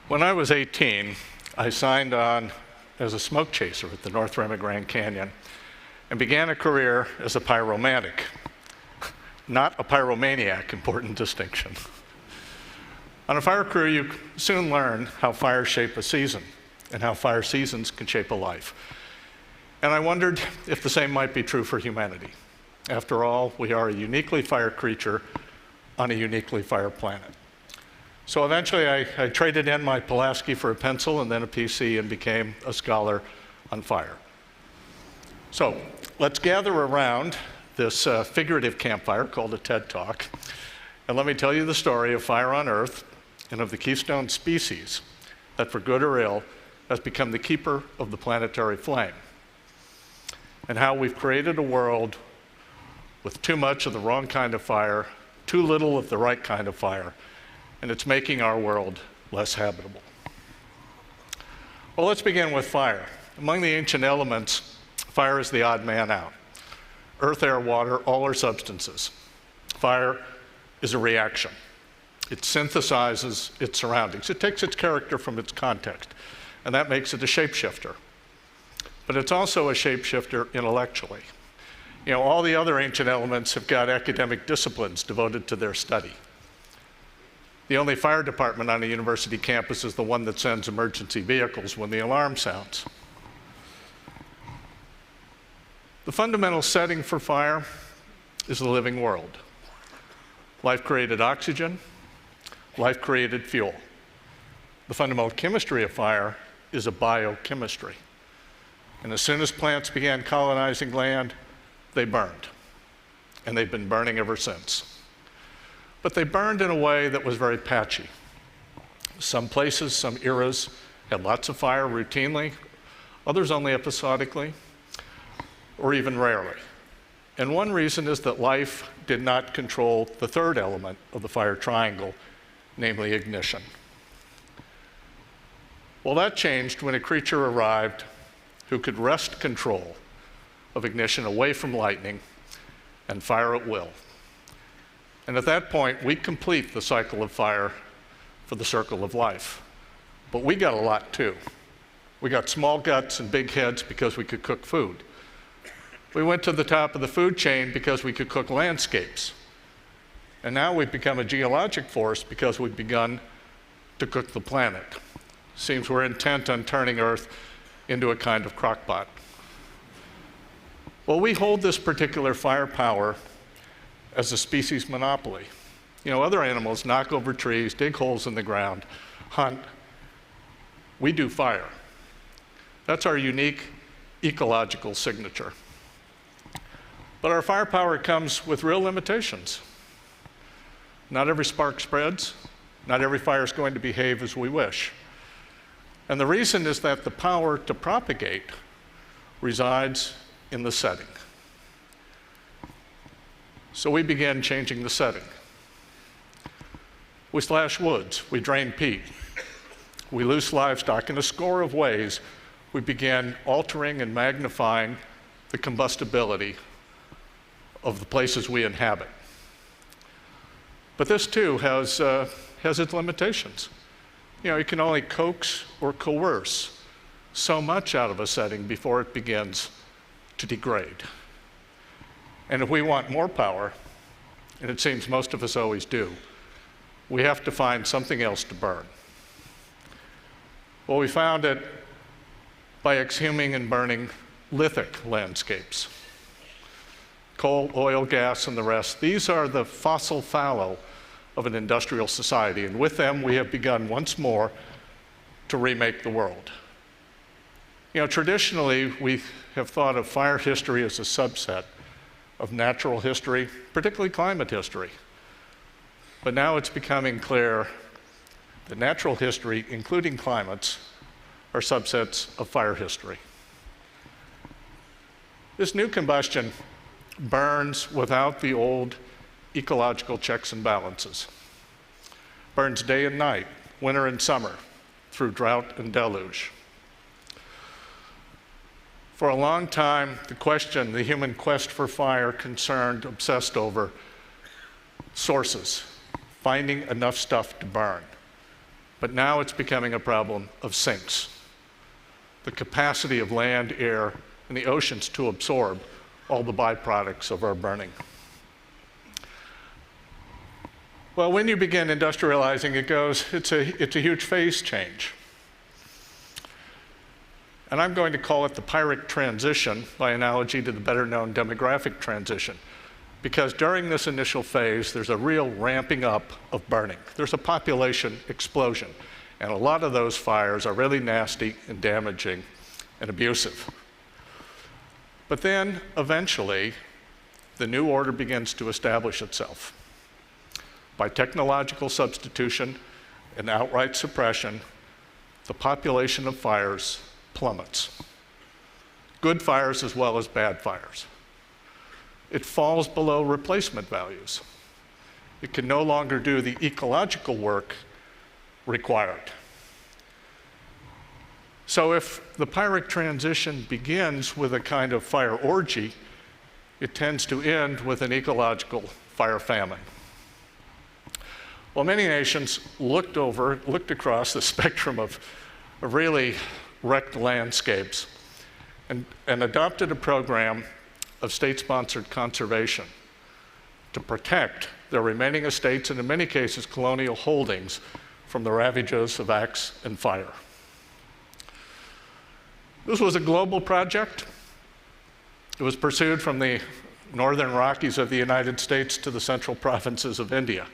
When I was 18, I signed on as a smoke chaser at the North Rim of Grand Canyon and began a career as a pyromantic, not a pyromaniac, important distinction. On a fire crew, you soon learn how fires shape a season and how fire seasons can shape a life. And I wondered if the same might be true for humanity. After all, we are a uniquely fire creature on a uniquely fire planet. So eventually I traded in my Pulaski for a pencil and then a PC and became a scholar on fire. So let's gather around this figurative campfire called a TED Talk, and let me tell you the story of fire on Earth and of the keystone species that, for good or ill, has become the keeper of the planetary flame, and how we've created a world with too much of the wrong kind of fire, too little of the right kind of fire, and it's making our world less habitable. Well, let's begin with fire. Among the ancient elements, fire is the odd man out. Earth, air, water, all are substances. Fire is a reaction. It synthesizes its surroundings. It takes its character from its context, and that makes it a shapeshifter. But it's also a shapeshifter intellectually. You know, all the other ancient elements have got academic disciplines devoted to their study. The only fire department on a university campus is the one that sends emergency vehicles when the alarm sounds. The fundamental setting for fire is the living world. Life created oxygen, life created fuel. The fundamental chemistry of fire is a biochemistry. And as soon as plants began colonizing land, they burned. And they've been burning ever since. But they burned in a way that was very patchy. Some places, some eras, had lots of fire routinely, others only episodically, or even rarely. And one reason is that life did not control the third element of the fire triangle, namely ignition. Well, that changed when a creature arrived who could wrest control of ignition away from lightning and fire at will. And at that point, we complete the cycle of fire for the circle of life. But we got a lot too. We got small guts and big heads because we could cook food. We went to the top of the food chain because we could cook landscapes. And now we've become a geologic force because we've begun to cook the planet. Seems we're intent on turning Earth into a kind of crockpot. Well, we hold this particular firepower as a species monopoly. You know, other animals knock over trees, dig holes in the ground, hunt. We do fire. That's our unique ecological signature. But our firepower comes with real limitations. Not every spark spreads. Not every fire is going to behave as we wish. And the reason is that the power to propagate resides in the setting. So we began changing the setting. We slash woods, we drain peat, we loose livestock. In a score of ways, we began altering and magnifying the combustibility of the places we inhabit. But this too has its limitations. You know, you can only coax or coerce so much out of a setting before it begins to degrade. And if we want more power, and it seems most of us always do, we have to find something else to burn. Well, we found it by exhuming and burning lithic landscapes. Coal, oil, gas, and the rest. These are the fossil fallow of an industrial society, and with them we have begun once more to remake the world. You know, traditionally we have thought of fire history as a subset of natural history, particularly climate history. But now it's becoming clear that natural history, including climates, are subsets of fire history. This new combustion burns without the old ecological checks and balances. Burns day and night, winter and summer, through drought and deluge. For a long time, the human quest for fire obsessed over sources, finding enough stuff to burn. But now it's becoming a problem of sinks, the capacity of land, air, and the oceans to absorb all the byproducts of our burning. Well, when you begin industrializing, it's a huge phase change. And I'm going to call it the Pyrrhic transition by analogy to the better-known demographic transition. Because during this initial phase, there's a real ramping up of burning. There's a population explosion. And a lot of those fires are really nasty and damaging and abusive. But then, eventually, the new order begins to establish itself. By technological substitution and outright suppression, the population of fires plummets. Good fires as well as bad fires. It falls below replacement values. It can no longer do the ecological work required. So if the Pyrrhic transition begins with a kind of fire orgy, it tends to end with an ecological fire famine. Well, many nations looked across the spectrum of really wrecked landscapes and adopted a program of state-sponsored conservation to protect their remaining estates and, in many cases, colonial holdings from the ravages of axe and fire. This was a global project. It was pursued from the northern Rockies of the United States to the central provinces of India.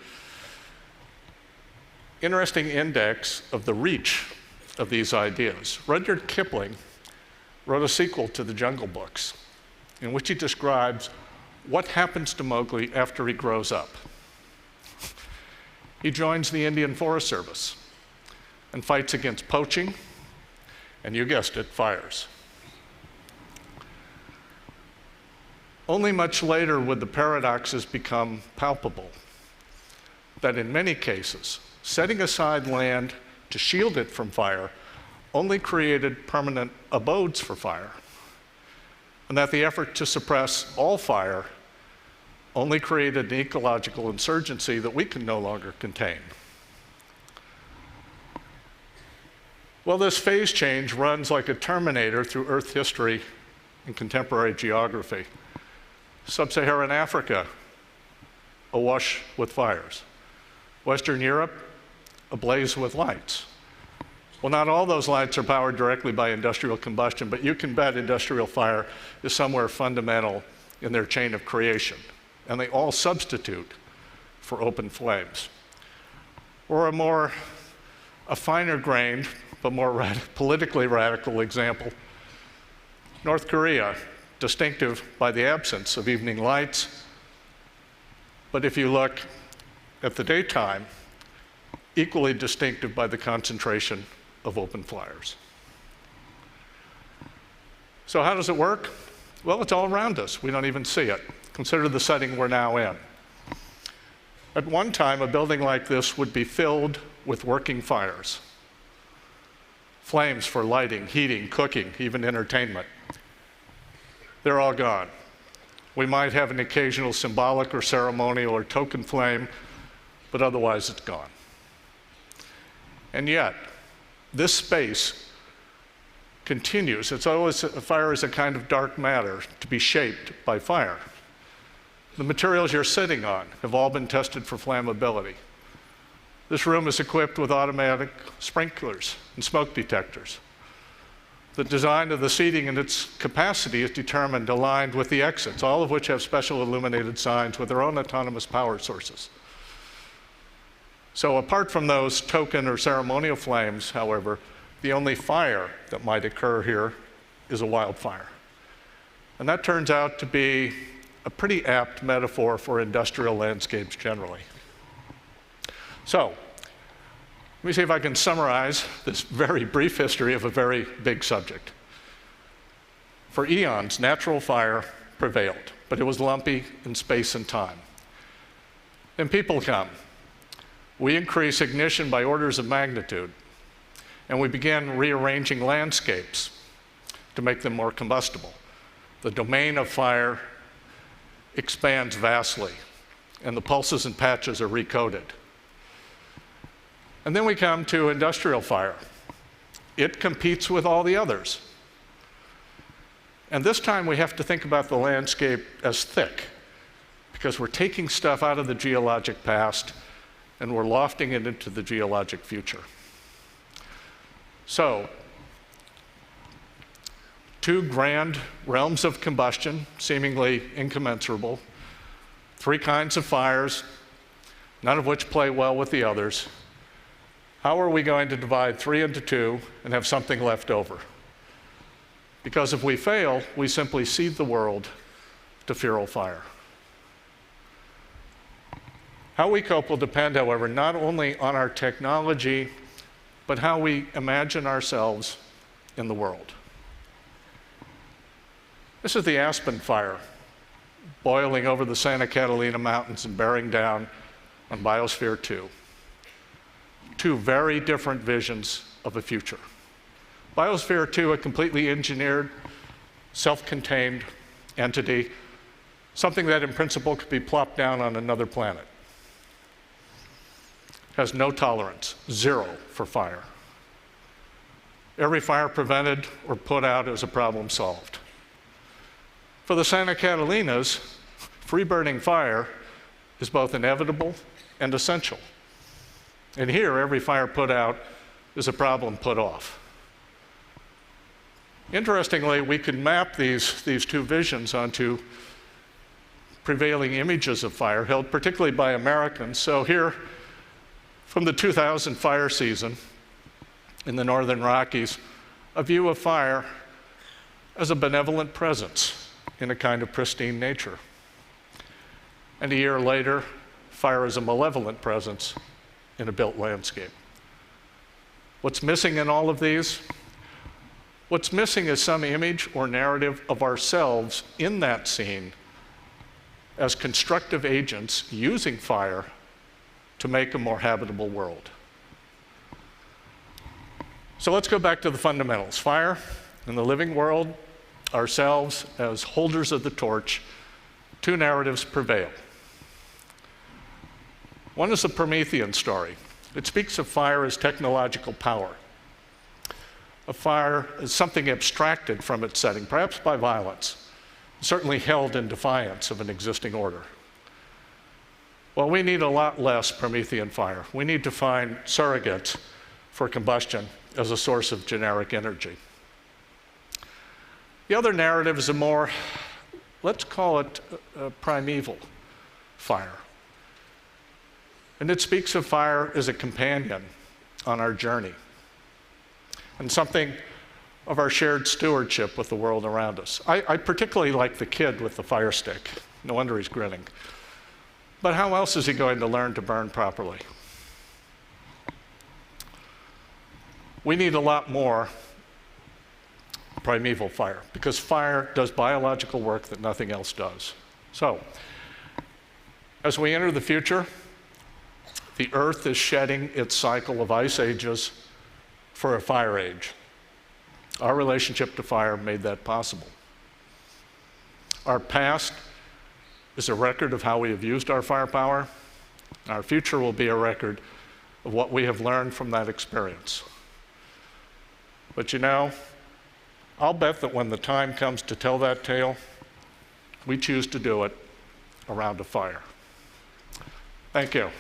Interesting index of the reach of these ideas. Rudyard Kipling wrote a sequel to the Jungle Books in which he describes what happens to Mowgli after he grows up. He joins the Indian Forest Service and fights against poaching, and you guessed it, fires. Only much later would the paradoxes become palpable, that in many cases, setting aside land to shield it from fire only created permanent abodes for fire, and that the effort to suppress all fire only created an ecological insurgency that we can no longer contain. Well, this phase change runs like a terminator through Earth history and contemporary geography. Sub-Saharan Africa, awash with fires. Western Europe, ablaze with lights. Well, not all those lights are powered directly by industrial combustion, but you can bet industrial fire is somewhere fundamental in their chain of creation. And they all substitute for open flames. Or a finer grained, but more politically radical example, North Korea, distinctive by the absence of evening lights. But if you look at the daytime, equally distinctive by the concentration of open fires. So how does it work? Well, it's all around us. We don't even see it. Consider the setting we're now in. At one time, a building like this would be filled with working fires. Flames for lighting, heating, cooking, even entertainment. They're all gone. We might have an occasional symbolic or ceremonial or token flame, but otherwise it's gone. And yet, this space continues. It's always, fire is a kind of dark matter to be shaped by fire. The materials you're sitting on have all been tested for flammability. This room is equipped with automatic sprinklers and smoke detectors. The design of the seating and its capacity is determined aligned with the exits, all of which have special illuminated signs with their own autonomous power sources. So apart from those token or ceremonial flames, however, the only fire that might occur here is a wildfire. And that turns out to be a pretty apt metaphor for industrial landscapes generally. So, let me see if I can summarize this very brief history of a very big subject. For eons, natural fire prevailed, but it was lumpy in space and time. Then people come. We increase ignition by orders of magnitude, and we began rearranging landscapes to make them more combustible. The domain of fire expands vastly, and the pulses and patches are recoded. And then we come to industrial fire. It competes with all the others. And this time we have to think about the landscape as thick, because we're taking stuff out of the geologic past and we're lofting it into the geologic future. So, two grand realms of combustion, seemingly incommensurable, three kinds of fires, none of which play well with the others. How are we going to divide three into two and have something left over? Because if we fail, we simply cede the world to feral fire. How we cope will depend, however, not only on our technology, but how we imagine ourselves in the world. This is the Aspen fire, boiling over the Santa Catalina Mountains and bearing down on Biosphere 2. Two very different visions of a future. Biosphere 2, a completely engineered, self-contained entity, something that in principle could be plopped down on another planet. Has no tolerance, zero for fire. Every fire prevented or put out is a problem solved. For the Santa Catalinas, free-burning fire is both inevitable and essential. And here, every fire put out is a problem put off. Interestingly, we could map these two visions onto prevailing images of fire held particularly by Americans. So here, from the 2000 fire season in the Northern Rockies, a view of fire as a benevolent presence in a kind of pristine nature. And a year later, fire as a malevolent presence in a built landscape. What's missing in all of these? What's missing is some image or narrative of ourselves in that scene as constructive agents using fire to make a more habitable world. So let's go back to the fundamentals. Fire in the living world, ourselves as holders of the torch, two narratives prevail. One is the Promethean story. It speaks of fire as technological power. A fire is something abstracted from its setting, perhaps by violence, certainly held in defiance of an existing order. Well, we need a lot less Promethean fire. We need to find surrogates for combustion as a source of generic energy. The other narrative is a more, let's call it a primeval fire. And it speaks of fire as a companion on our journey, and something of our shared stewardship with the world around us. I particularly like the kid with the fire stick. No wonder he's grinning. But how else is he going to learn to burn properly? We need a lot more primeval fire, because fire does biological work that nothing else does. So, as we enter the future, the Earth is shedding its cycle of ice ages for a fire age. Our relationship to fire made that possible. Our past is a record of how we have used our firepower. Our future will be a record of what we have learned from that experience. But you know, I'll bet that when the time comes to tell that tale, we choose to do it around a fire. Thank you.